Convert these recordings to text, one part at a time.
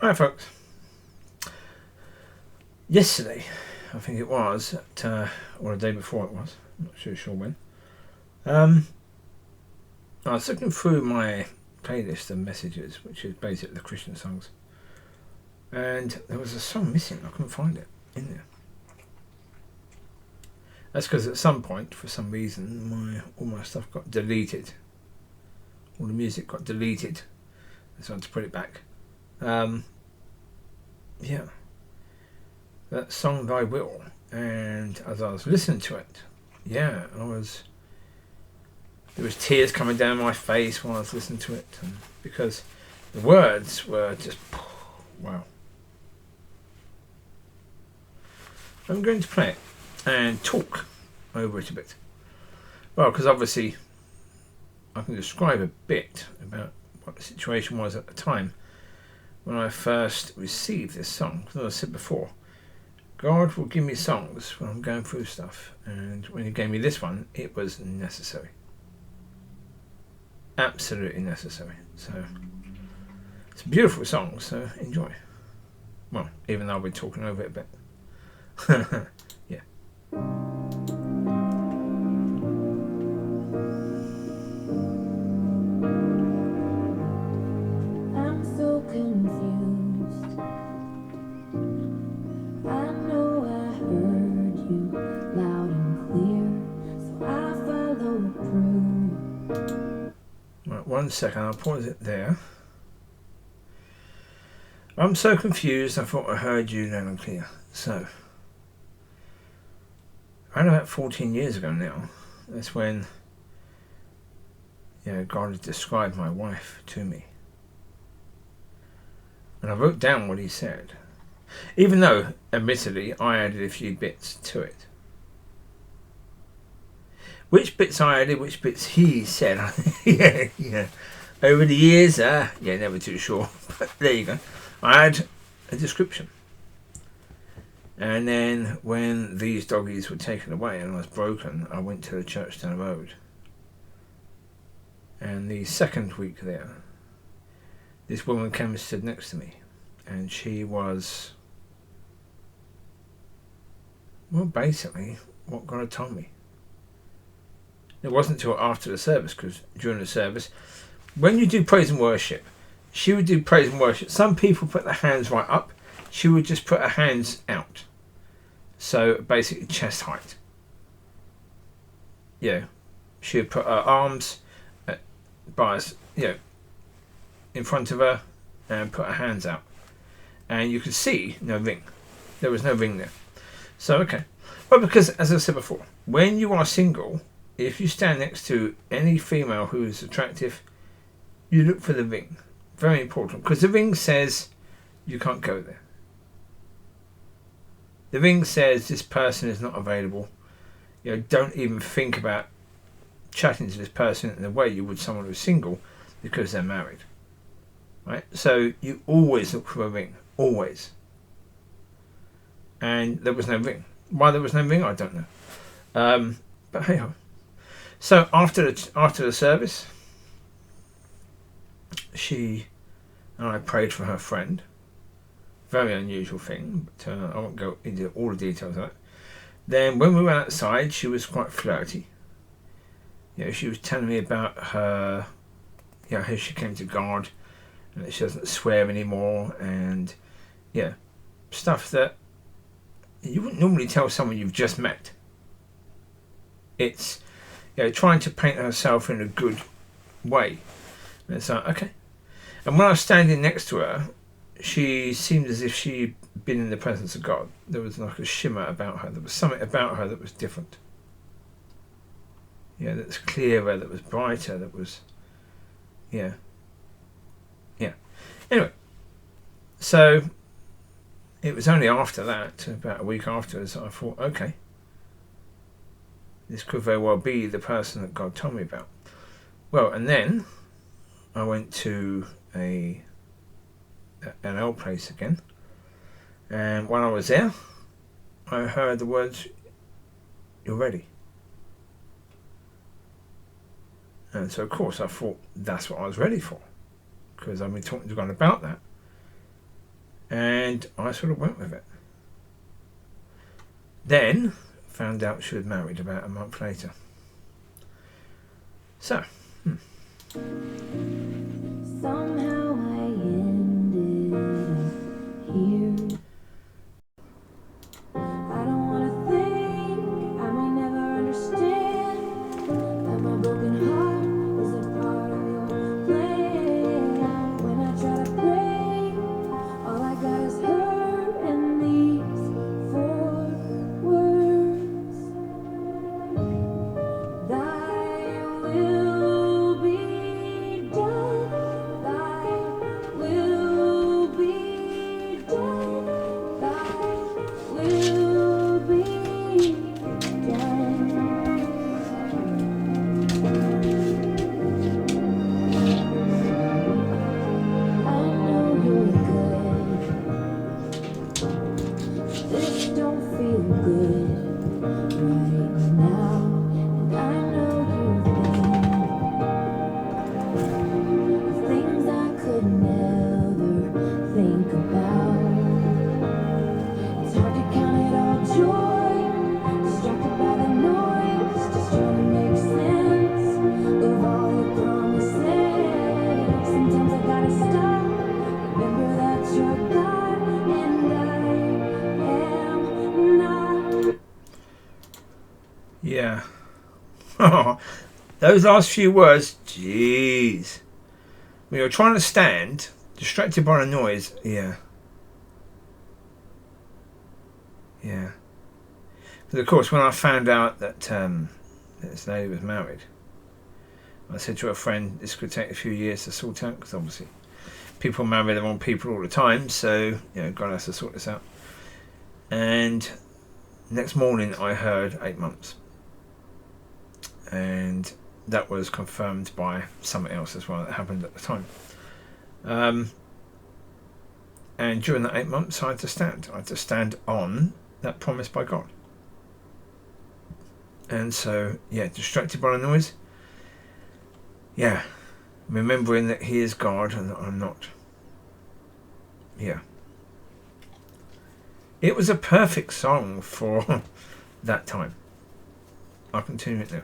Hi folks. Yesterday, I think it was, or the day before it was, I'm not too sure when, I was looking through my playlist of messages, which is basically the Christian songs, and there was a song missing. I couldn't find it in there. That's because at some point, for some reason, all my stuff got deleted. All the music got deleted. So I had to put it back. Yeah. That song Thy Will. And as I was listening to it, there was tears coming down my face while I was listening to it. And because the words were just, wow. I'm going to play it and talk over it a bit. Well, because obviously I can describe a bit about what the situation was at the time when I first received this song. As I said before, God will give me songs when I'm going through stuff, and when He gave me this one, it was necessary. Absolutely necessary. So it's a beautiful song, so enjoy. Well, even though I'll be talking over it a bit. Yeah. I'm so confused. I know I heard you loud and clear, so I followed through. Right, 1 second, I'll pause it there. I'm so confused, I thought I heard you loud and clear. So, around about 14 years ago now, that's when God had described my wife to me. And I wrote down what He said. Even though, admittedly, I added a few bits to it. Which bits I added, which bits He said. yeah. Over the years, never too sure. But there you go. I had a description. And then when these doggies were taken away and I was broken, I went to the church down the road. And the second week there, this woman came and stood next to me. And she was, well, basically what God had told me. It wasn't until after the service, because during the service, when you do praise and worship, she would do praise and worship. Some people put their hands right up. She would just put her hands out. So basically chest height. She would put her arms in front of her and put her hands out. And you could see no ring. There was no ring there. So, okay. Well, because, as I said before, when you are single, if you stand next to any female who is attractive, you look for the ring. Very important. Because the ring says you can't go there. The ring says this person is not available. Don't even think about chatting to this person in the way you would someone who's single because they're married. Right? So you always look for a ring. Always. And there was no ring. Why there was no ring, I don't know. But hey ho. So after the service, she and I prayed for her friend. Very unusual thing, but I won't go into all the details of it. Then when we went outside, she was quite flirty. She was telling me about her, how she came to God, and that she doesn't swear anymore, and stuff that you wouldn't normally tell someone you've just met. It's trying to paint herself in a good way. And it's like, okay. And when I was standing next to her, she seemed as if she'd been in the presence of God. There was like a shimmer about her. There was something about her that was different. That was clearer, that was brighter, that was... Anyway, so it was only after that, about a week afterwards, I thought, okay, this could very well be the person that God told me about. Well, and then I went to an old place again, and when I was there, I heard the words, "You're ready." And so, of course, I thought that's what I was ready for, because I've been talking to God about that. And I sort of went with it. Then found out she was married about a month later. So, Somehow I ended up here. I don't wanna think, I may never understand that my broken heart is a part of your plan. When I try to pray, all I got is hurt and these four words. Thy will be done. Thy will be done. Thy will be done. I know you're good. This don't feel good right now. And I know you've been things I could never think about. It's hard to count it all joy, distracted by the noise, just trying to make sense of all your promises. Sometimes I gotta stop, remember that you're God and I am not. yeah. Those last few words, jeez. When you're trying to stand, distracted by the noise, yeah. Yeah. But of course, when I found out that this lady was married, I said to a friend, this could take a few years to sort out, because obviously people marry the wrong people all the time, so, God has to sort this out. And next morning I heard 8 months. And that was confirmed by something else as well that happened at the time. And during that 8 months I had to stand. I had to stand on that promise by God. And so, distracted by the noise. Yeah. Remembering that He is God and that I'm not. Yeah. It was a perfect song for that time. I'll continue it now.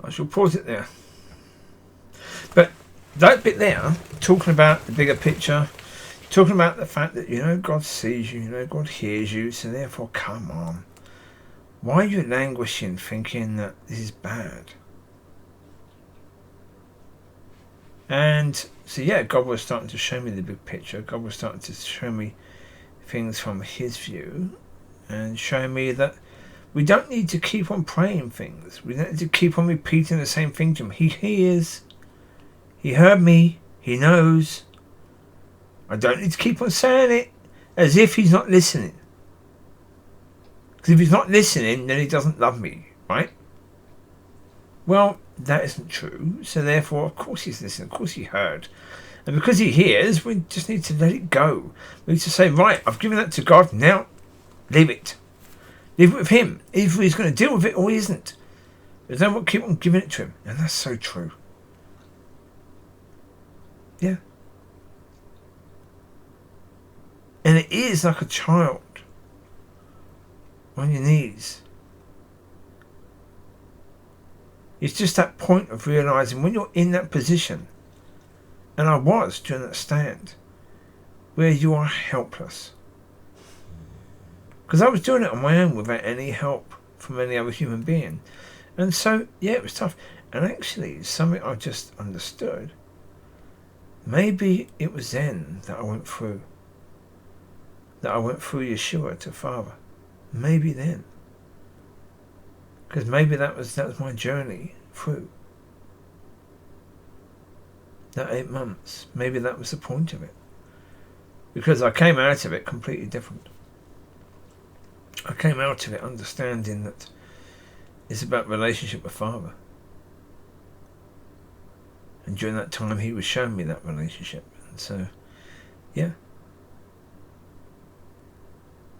I shall pause it there. But that bit there, talking about the bigger picture, talking about the fact that, God sees you, God hears you, so therefore, come on. Why are you languishing thinking that this is bad? And so, God was starting to show me the big picture. God was starting to show me things from His view and show me that we don't need to keep on praying things. We don't need to keep on repeating the same thing to Him. He hears. He heard me. He knows. I don't need to keep on saying it as if He's not listening. Because if He's not listening, then He doesn't love me, right? Well, that isn't true. So therefore, of course He's listening. Of course He heard. And because He hears, we just need to let it go. We need to say, right, I've given that to God. Now, leave it. Leave it with Him. Either He's going to deal with it or He isn't. But don't keep on giving it to Him. And that's so true. Yeah. And it is like a child. on your knees. It's just that point of realising when you're in that position, and I was during that stand, where you are helpless. Because I was doing it on my own without any help from any other human being. And so, yeah, it was tough. And actually, something I just understood, maybe it was then that I went through Yeshua to Father. Maybe then. Because maybe that was my journey through that 8 months. Maybe that was the point of it. Because I came out of it completely different. I came out of it understanding that it's about relationship with Father. And during that time he was showing me that relationship. And so, yeah.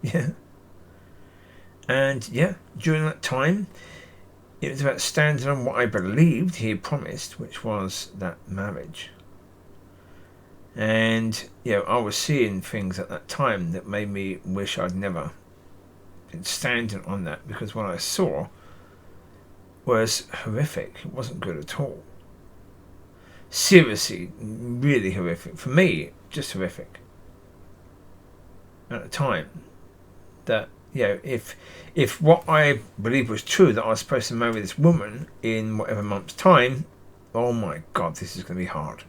Yeah. And yeah, during that time, it was about standing on what I believed he had promised, which was that marriage. And, I was seeing things at that time that made me wish I'd never been standing on that, because what I saw was horrific. It wasn't good at all. Seriously, really horrific. For me, just horrific. At the time, that if what I believe was true, that I was supposed to marry this woman in whatever month's time, oh my God, this is going to be hard.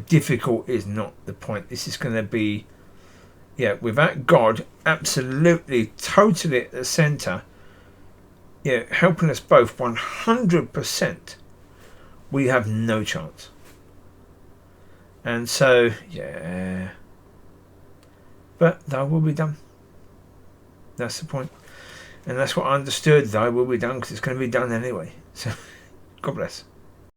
Difficult is not the point. This is going to be, without God absolutely, totally at the centre, helping us both 100%, we have no chance. And so, but thy will be done. That's the point. And that's what I understood, thy will be done, because it's going to be done anyway. So, God bless.